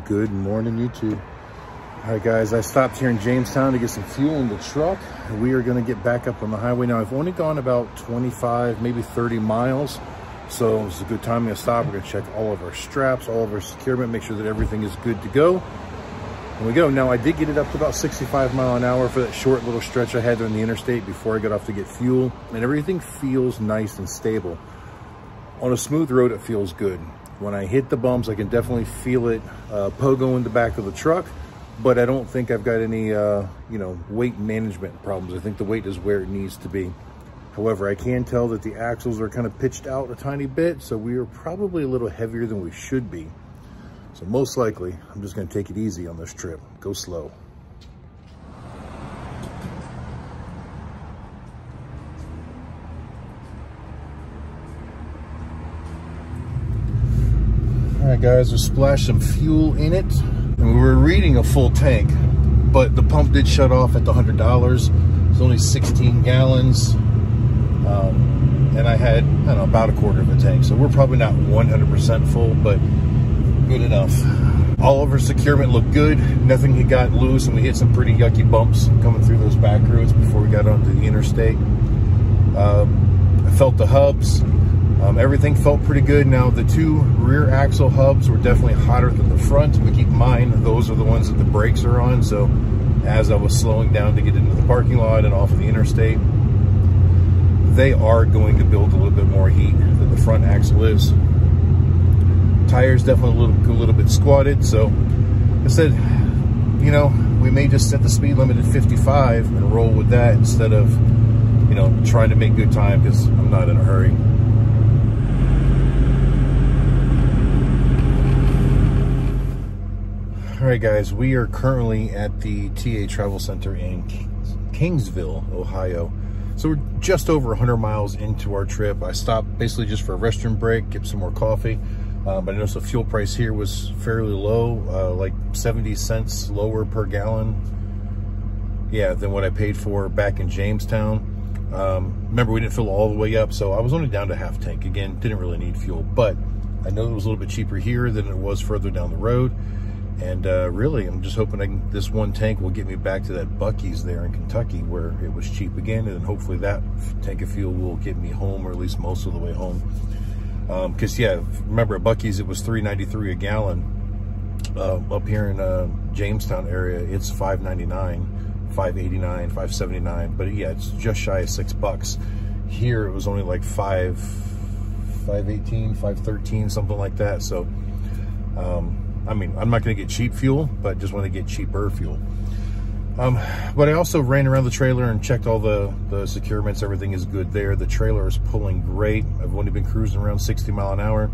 Good morning, YouTube. All right, guys, I stopped here in Jamestown to get some fuel in the truck. We are going to get back up on the highway now. I've only gone about 25, maybe 30 miles. So it's a good time to stop. We're going to check all of our straps, all of our securement, make sure that everything is good to go. And we go. Now, I did get it up to about 65 miles an hour for that short little stretch I had on the interstate before I got off to get fuel. And everything feels nice and stable. On a smooth road, it feels good. When I hit the bumps, I can definitely feel it pogo in the back of the truck, but I don't think I've got any, weight management problems. I think the weight is where it needs to be. However, I can tell that the axles are kind of pitched out a tiny bit, so we are probably a little heavier than we should be. So most likely, I'm just going to take it easy on this trip. Go slow. All right, guys, we splashed some fuel in it, and we were reading a full tank, but the pump did shut off at the $100. It's only 16 gallons, and I had, about a quarter of a tank, so we're probably not 100% full, but good enough. All of our securement looked good. Nothing had got loose, and we hit some pretty yucky bumps coming through those back roads before we got onto the interstate. I felt the hubs. Everything felt pretty good. Now, the two rear axle hubs were definitely hotter than the front. But keep in mind, those are the ones that the brakes are on. So as I was slowing down to get into the parking lot and off of the interstate, they are going to build a little bit more heat than the front axle is. Tires definitely a little bit squatted. So I said, we may just set the speed limit at 55 and roll with that instead of, trying to make good time, because I'm not in a hurry. All right, guys, we are currently at the TA Travel Center in Kingsville, Ohio. So we're just over 100 miles into our trip. I stopped basically just for a restroom break, get some more coffee. But I noticed the fuel price here was fairly low, like 70 cents lower per gallon. Yeah, than what I paid for back in Jamestown. Remember, we didn't fill all the way up, so I was only down to half tank. Again, didn't really need fuel, but I know it was a little bit cheaper here than it was further down the road. And really, I'm just hoping this one tank will get me back to that Buc-ee's there in Kentucky where it was cheap again. And then hopefully that tank of fuel will get me home, or at least most of the way home. Because, yeah, remember at Buc-ee's, it was $3.93 a gallon. Up here in Jamestown area, it's $5.99, $5.89, $5.79. But, yeah, it's just shy of $6. Here, it was only like $5.18, $5.13, something like that. So, I'm not going to get cheap fuel, but just want to get cheaper fuel. But I also ran around the trailer and checked all the securements. Everything is good there. The trailer is pulling great. I've only been cruising around 60 miles an hour.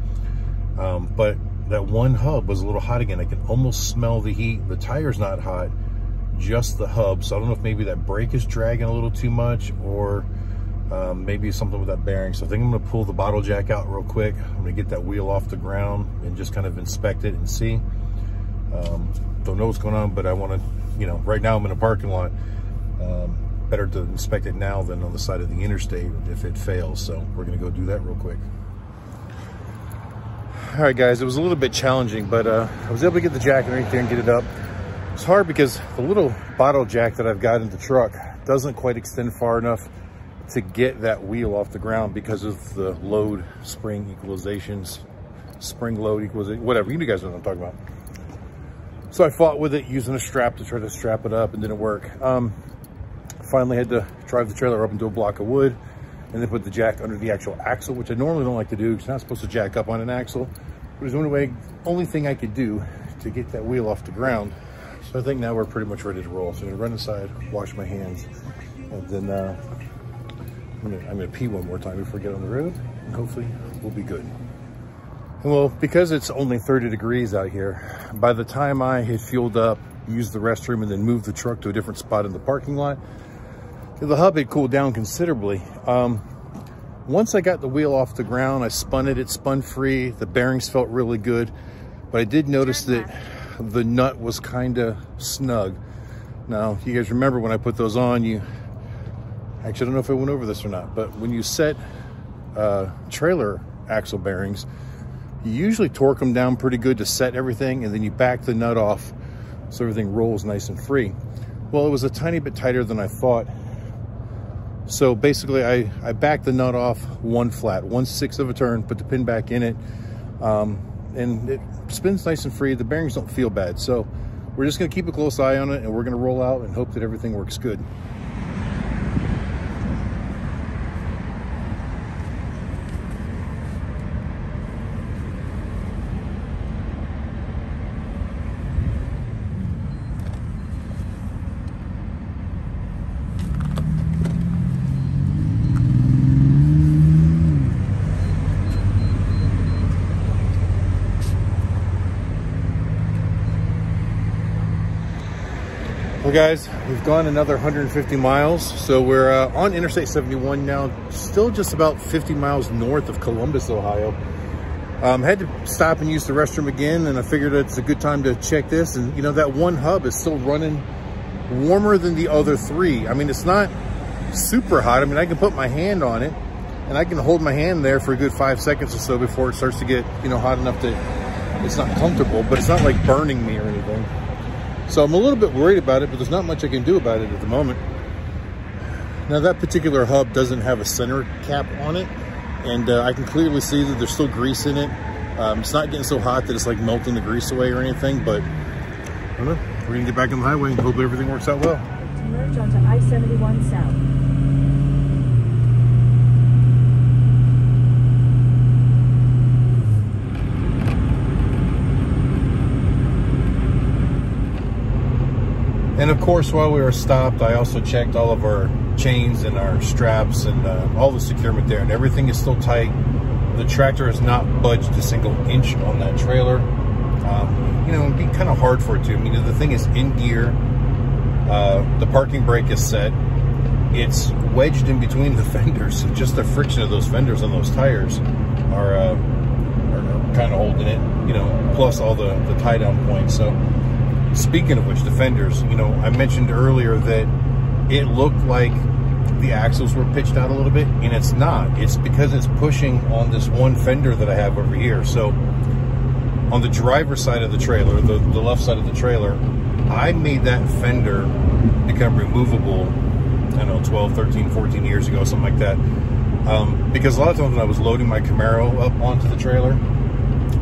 But that one hub was a little hot again. I can almost smell the heat. The tire's not hot, just the hub. So I don't know if maybe that brake is dragging a little too much, or maybe something with that bearing. So I think I'm going to pull the bottle jack out real quick. I'm going to get that wheel off the ground and just kind of inspect it and see. Don't know what's going on, but I want to, right now I'm in a parking lot. Better to inspect it now than on the side of the interstate if it fails. So we're going to go do that real quick. All right, guys, it was a little bit challenging, but I was able to get the jack underneath there and get it up. It's hard because the little bottle jack that I've got in the truck doesn't quite extend far enough to get that wheel off the ground because of the load spring equalizations, spring load equalization, whatever. You guys know what I'm talking about. So I fought with it using a strap to try to strap it up, and didn't work. Finally had to drive the trailer up into a block of wood and then put the jack under the actual axle, which I normally don't like to do because you're not supposed to jack up on an axle. But it's the only thing I could do to get that wheel off the ground. So I think now we're pretty much ready to roll. So I'm gonna run inside, wash my hands, and then I'm gonna pee one more time before we get on the road, and hopefully we'll be good. And well, because it's only 30 degrees out here, by the time I had fueled up, used the restroom, and then moved the truck to a different spot in the parking lot, the hub had cooled down considerably. Once I got the wheel off the ground, I spun it, it spun free, the bearings felt really good, but I did notice that the nut was kind of snug. Now, you guys remember when I put those on, actually, I don't know if I went over this or not, but when you set trailer axle bearings, You usually torque them down pretty good to set everything, and then you back the nut off so everything rolls nice and free. Well, it was a tiny bit tighter than I thought. So basically I backed the nut off one flat, 1/6 of a turn, put the pin back in it, and it spins nice and free. The bearings don't feel bad. So we're just gonna keep a close eye on it, and we're gonna roll out and hope that everything works good. Well guys, we've gone another 150 miles. So we're on Interstate 71 now, still just about 50 miles north of Columbus, Ohio. Had to stop and use the restroom again, and I figured it's a good time to check this. And you know, that one hub is still running warmer than the other three. I mean, it's not super hot. I mean, I can put my hand on it and I can hold my hand there for a good 5 seconds or so before it starts to get, you know, hot enough that it's not comfortable, but it's not like burning me or anything. So I'm a little bit worried about it, but there's not much I can do about it at the moment. Now that particular hub doesn't have a center cap on it, and I can clearly see that there's still grease in it. It's not getting so hot that it's like melting the grease away or anything, but I don't know. We're gonna get back on the highway and hopefully everything works out well. Merge onto I-71 South. And of course, while we were stopped, I also checked all of our chains and our straps and all the securement there, and everything is still tight. The tractor has not budged a single inch on that trailer. You know, it'd be kind of hard for it to. I mean, the thing is in gear. The parking brake is set. It's wedged in between the fenders, so just the friction of those fenders on those tires are kind of holding it, you know, plus all the tie down points. So speaking of which, the fenders, you know, I mentioned earlier that it looked like the axles were pitched out a little bit, and it's not. It's because it's pushing on this one fender that I have over here. So on the driver's side of the trailer, the left side of the trailer, I made that fender become removable, I don't know, 12, 13, 14 years ago, something like that. Because a lot of times when I was loading my Camaro up onto the trailer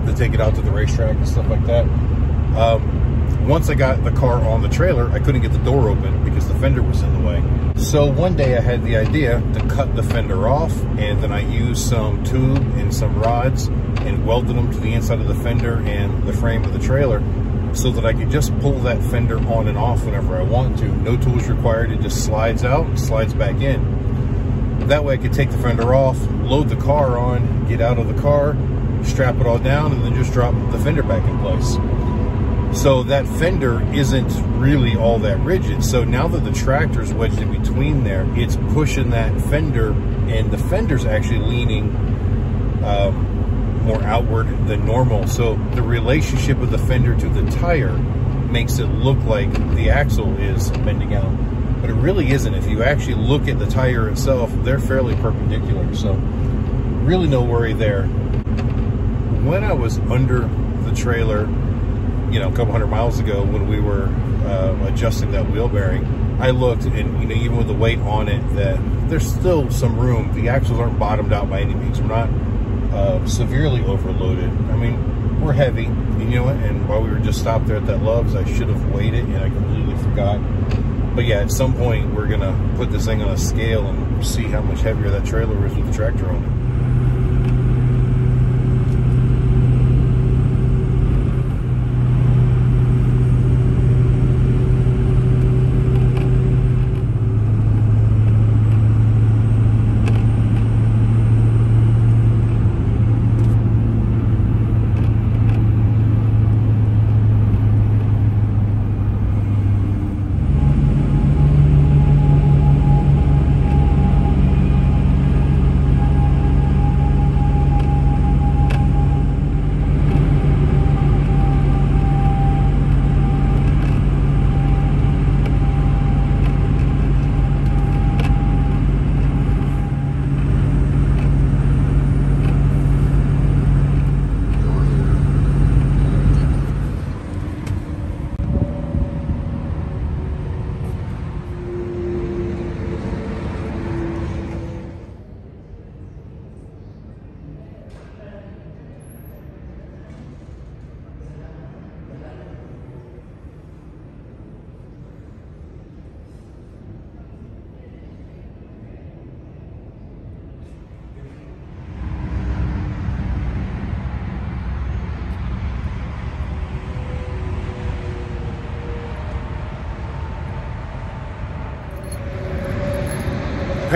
to take it out to the racetrack and stuff like that, once I got the car on the trailer, I couldn't get the door open because the fender was in the way. So one day I had the idea to cut the fender off, and then I used some tube and some rods and welded them to the inside of the fender and the frame of the trailer so that I could just pull that fender on and off whenever I want to. No tools required. It just slides out and slides back in. That way I could take the fender off, load the car on, get out of the car, strap it all down, and then just drop the fender back in place. So that fender isn't really all that rigid. So now that the tractor's wedged in between there, it's pushing that fender, and the fender's actually leaning more outward than normal. So the relationship of the fender to the tire makes it look like the axle is bending out, but it really isn't. If you actually look at the tire itself, they're fairly perpendicular. So really no worry there. When I was under the trailer, you know, a couple hundred miles ago when we were adjusting that wheel bearing, I looked, and you know, even with the weight on it, that there's still some room. The axles aren't bottomed out by any means. We're not severely overloaded. I mean, we're heavy, and you know what, and while we were just stopped there at that Love's, I should have weighed it, and I completely forgot. But yeah, at some point we're gonna put this thing on a scale and see how much heavier that trailer is with the tractor on it.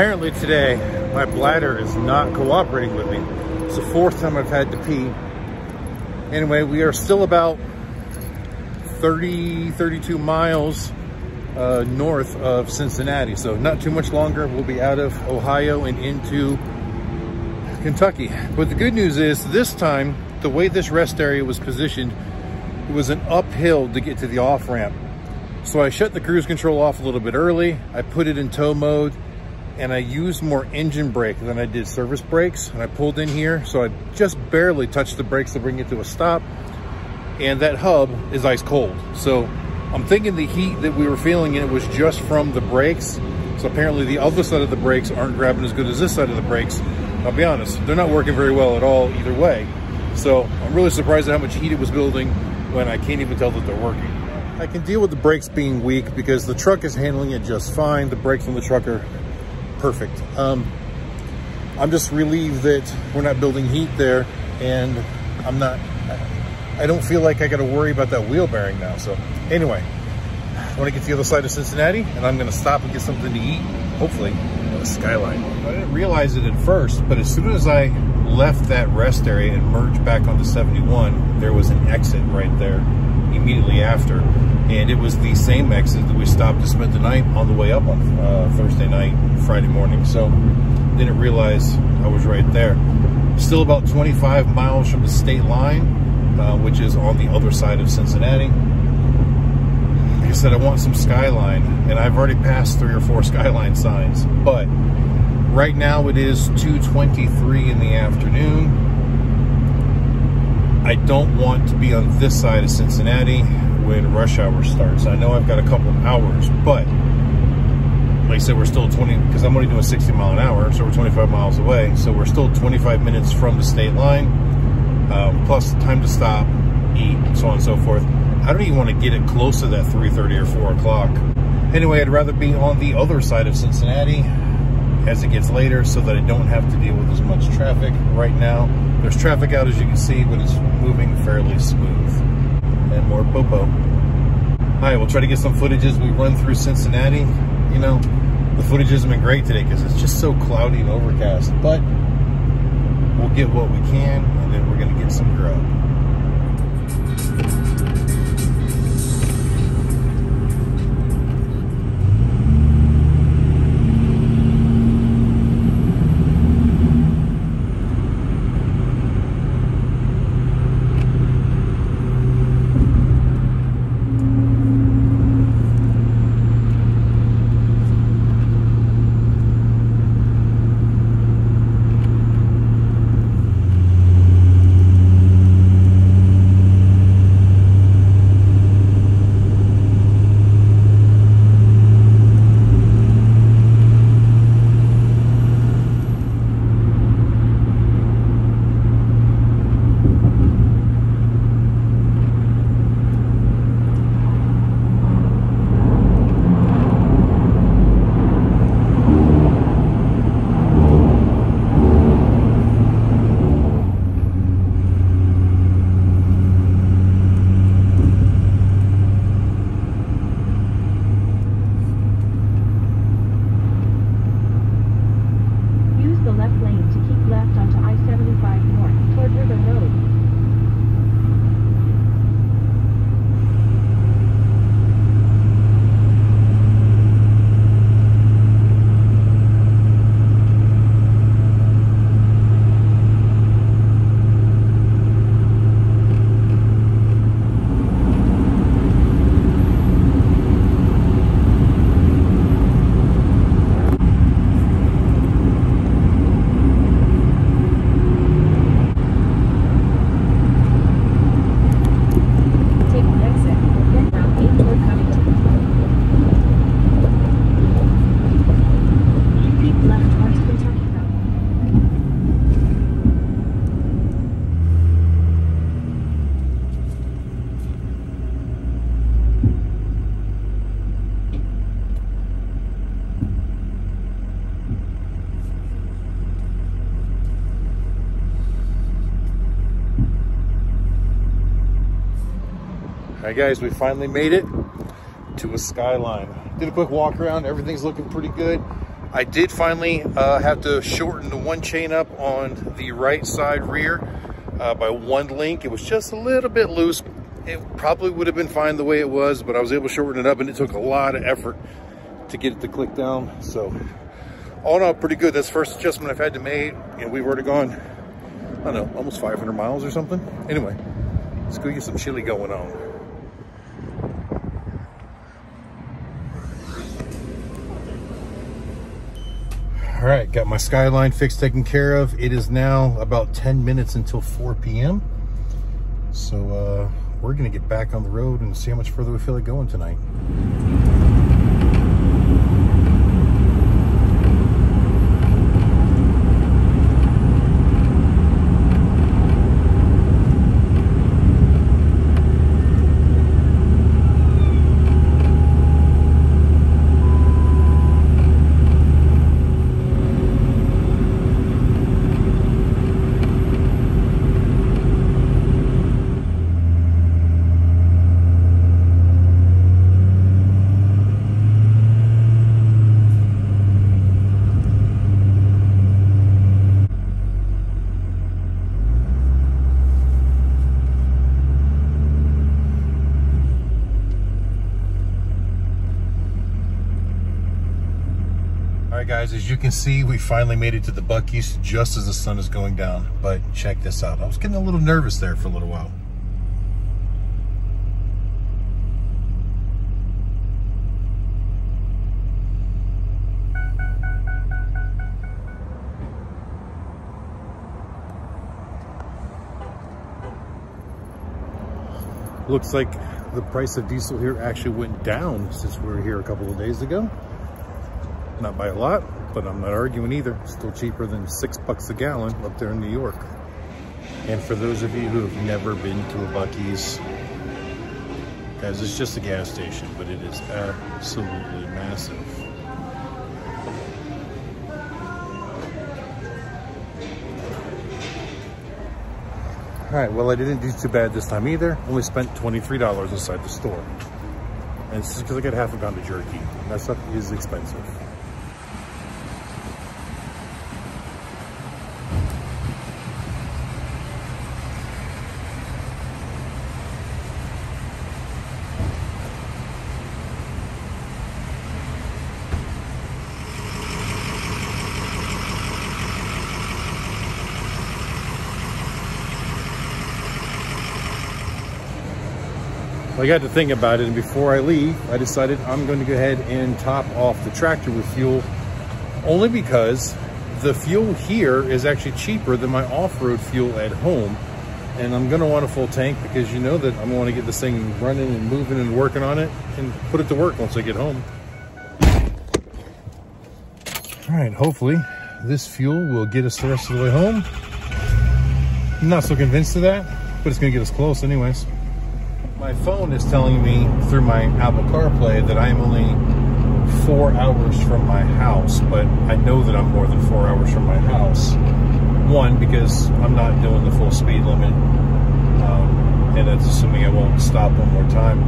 Apparently today, my bladder is not cooperating with me. It's the fourth time I've had to pee. Anyway, we are still about 32 miles north of Cincinnati. So not too much longer. We'll be out of Ohio and into Kentucky. But the good news is this time, the way this rest area was positioned, it was an uphill to get to the off-ramp. So I shut the cruise control off a little bit early. I put it in tow mode and I used more engine brake than I did service brakes. And I pulled in here, so I just barely touched the brakes to bring it to a stop. And that hub is ice cold. So I'm thinking the heat that we were feeling in it was just from the brakes. So apparently the other side of the brakes aren't grabbing as good as this side of the brakes. I'll be honest, they're not working very well at all either way. So I'm really surprised at how much heat it was building when I can't even tell that they're working. I can deal with the brakes being weak because the truck is handling it just fine. The brakes on the truck are perfect. I'm just relieved that we're not building heat there, and I don't feel like I got to worry about that wheel bearing now. So anyway, I want to get to the other side of Cincinnati, and I'm going to stop and get something to eat, hopefully a Skyline. I didn't realize it at first, but as soon as I left that rest area and merged back onto 71, there was an exit right there immediately after. And it was the same exit that we stopped to spend the night on the way up on Thursday night, Friday morning. So didn't realize I was right there. Still about 25 miles from the state line, which is on the other side of Cincinnati. Like I said, I want some Skyline, and I've already passed 3 or 4 Skyline signs. But right now it is 2:23 in the afternoon. I don't want to be on this side of Cincinnati when rush hour starts. I know I've got a couple of hours, but like I said, we're still 20, because I'm only doing 60 mile an hour, so we're 25 miles away. So we're still 25 minutes from the state line, plus time to stop, eat, so on and so forth. I don't even want to get it close to that 3:30 or 4 o'clock. Anyway, I'd rather be on the other side of Cincinnati as it gets later so that I don't have to deal with as much traffic. Right now, there's traffic out, as you can see, but it's moving fairly smooth. And more popo. All right, we'll try to get some footage as we run through Cincinnati. You know, the footage hasn't been great today because it's just so cloudy and overcast, but we'll get what we can, and then we're gonna get some grub. All right, guys, we finally made it to a Skyline. Did a quick walk around. Everything's looking pretty good. I did finally have to shorten the one chain up on the right side rear by 1 link. It was just a little bit loose. It probably would have been fine the way it was, but I was able to shorten it up, and it took a lot of effort to get it to click down. So all in all, pretty good. That's the first adjustment I've had to make, and we've already gone, I don't know, almost 500 miles or something. Anyway, let's go get some chili going on. All right, got my Skyline fix taken care of. It is now about 10 minutes until 4 p.m. So we're gonna get back on the road and see how much further we feel like going tonight. Guys, as you can see, we finally made it to the Buc-ee's just as the sun is going down. But check this out. I was getting a little nervous there for a little while. Looks like the price of diesel here actually went down since we were here a couple of days ago. Not by a lot, but I'm not arguing either. Still cheaper than $6 a gallon up there in New York. And for those of you who have never been to a Buc-ee's, guys, it's just a gas station, but it is absolutely massive. All right, well, I didn't do too bad this time either. Only spent $23 inside the store. And it's just because I got half a pound of jerky. That stuff is expensive. I got to think about it, and before I leave, I decided I'm going to go ahead and top off the tractor with fuel, only because the fuel here is actually cheaper than my off-road fuel at home. And I'm going to want a full tank because you know that I'm going to get this thing running and moving and working on it and put it to work once I get home. All right, hopefully this fuel will get us the rest of the way home. I'm not so convinced of that, but it's going to get us close anyways. My phone is telling me through my Apple CarPlay that I am only 4 hours from my house, but I know that I'm more than 4 hours from my house. One, because I'm not doing the full speed limit, and that's assuming I won't stop one more time.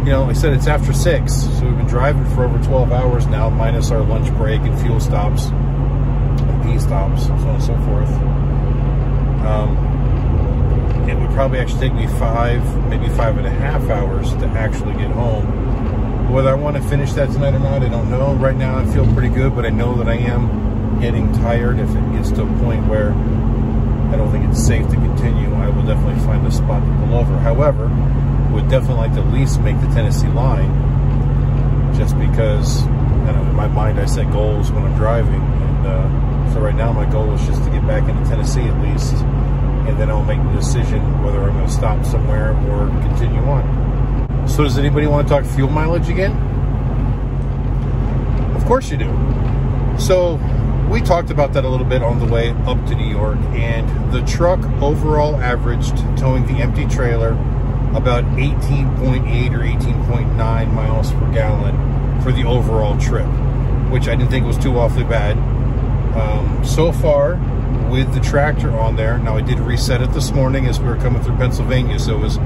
You know, like I said, it's after 6, so we've been driving for over 12 hours now, minus our lunch break and fuel stops, and pee stops, so on and so forth. It would probably actually take me 5, maybe 5.5 hours to actually get home. Whether I want to finish that tonight or not, I don't know. Right now I feel pretty good, but I know that I am getting tired. If it gets to a point where I don't think it's safe to continue, I will definitely find a spot to pull over. However, I would definitely like to at least make the Tennessee line, just because, I don't know, in my mind I set goals when I'm driving. And so right now my goal is just to get back into Tennessee at least, and then I'll make the decision whether I'm going to stop somewhere or continue on. So does anybody want to talk fuel mileage again? Of course you do. So we talked about that a little bit on the way up to New York, and the truck overall averaged, towing the empty trailer, about 18.8 or 18.9 miles per gallon for the overall trip, which I didn't think was too awfully bad. So far, with the tractor on there, now I did reset it this morning as we were coming through Pennsylvania, so it was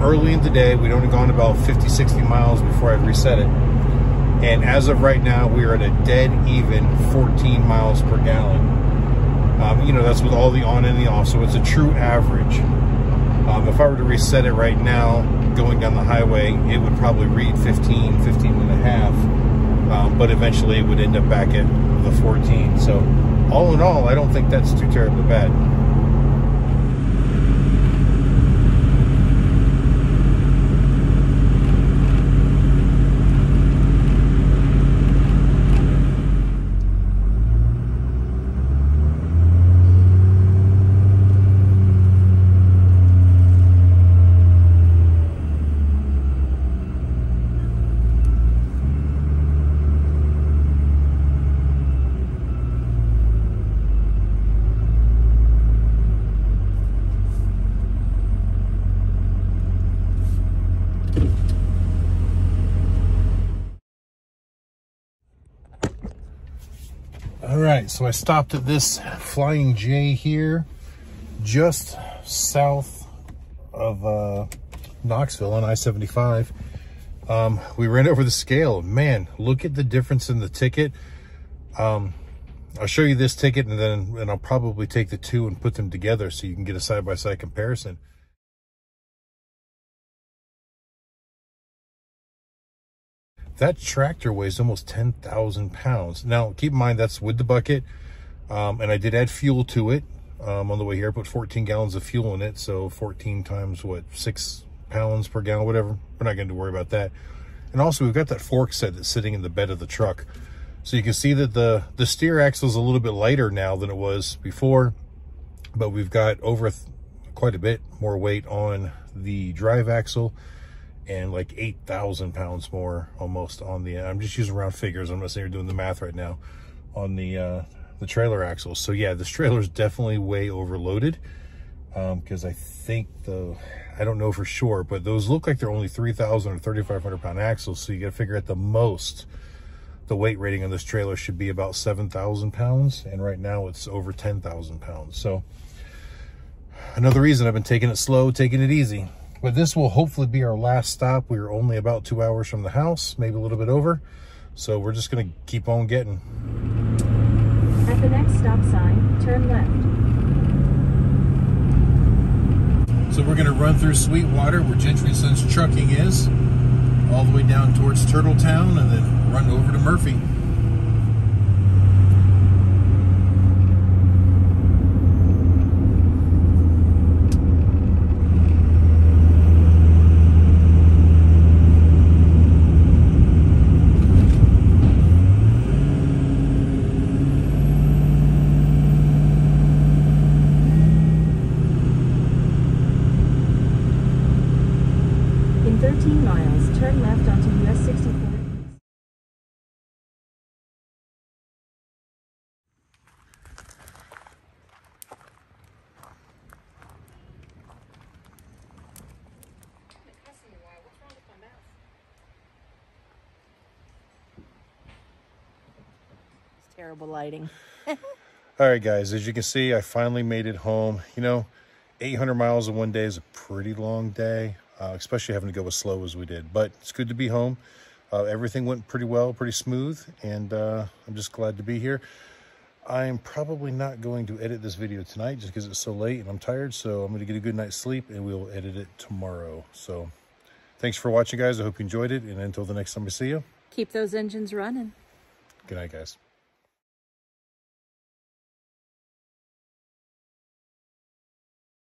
early in the day. We'd only gone about 50-60 miles before I'd reset it, And as of right now, we are at a dead even 14 miles per gallon. You know, that's with all the on and the off, so it's a true average. If I were to reset it right now, going down the highway, it would probably read 15 and a half, but eventually it would end up back at the 14. So all in all, I don't think that's too terribly bad. All right, so I stopped at this Flying J here, just south of Knoxville on I-75. We ran over the scale. Man, look at the difference in the ticket. I'll show you this ticket, and I'll probably take the two and put them together so you can get a side-by-side comparison. That tractor weighs almost 10,000 pounds. Now, keep in mind, that's with the bucket. And I did add fuel to it on the way here. I put 14 gallons of fuel in it. So 14 times, what, 6 pounds per gallon, whatever. We're not going to worry about that. And also, we've got that fork set that's sitting in the bed of the truck. So you can see that the steer axle is a little bit lighter now than it was before. But we've got over quite a bit more weight on the drive axle. And like 8,000 pounds more almost on the, I'm just using round figures, I'm not saying you're doing the math right now, on the trailer axles. So yeah, this trailer is definitely way overloaded, because I think I don't know for sure, but those look like they're only 3,000 or 3,500 pound axles. So you got to figure at the most, the weight rating on this trailer should be about 7,000 pounds. And right now it's over 10,000 pounds. So another reason I've been taking it slow, taking it easy. But this will hopefully be our last stop. We are only about 2 hours from the house, maybe a little bit over. So we're just gonna keep on getting. At the next stop sign, turn left. So we're gonna run through Sweetwater, where Gentry Sons Trucking is, all the way down towards Turtletown, and then run over to Murphy. In 13 miles, turn left onto US 64. Terrible lighting. All right, guys, as you can see, I finally made it home. You know, 800 miles in one day is a pretty long day, especially having to go as slow as we did. But it's good to be home. Everything went pretty well, pretty smooth, and I'm just glad to be here. I'm probably not going to edit this video tonight just because it's so late and I'm tired, so I'm going to get a good night's sleep and we'll edit it tomorrow. So thanks for watching, guys. I hope you enjoyed it, and until the next time I see you, Keep those engines running. good night, guys.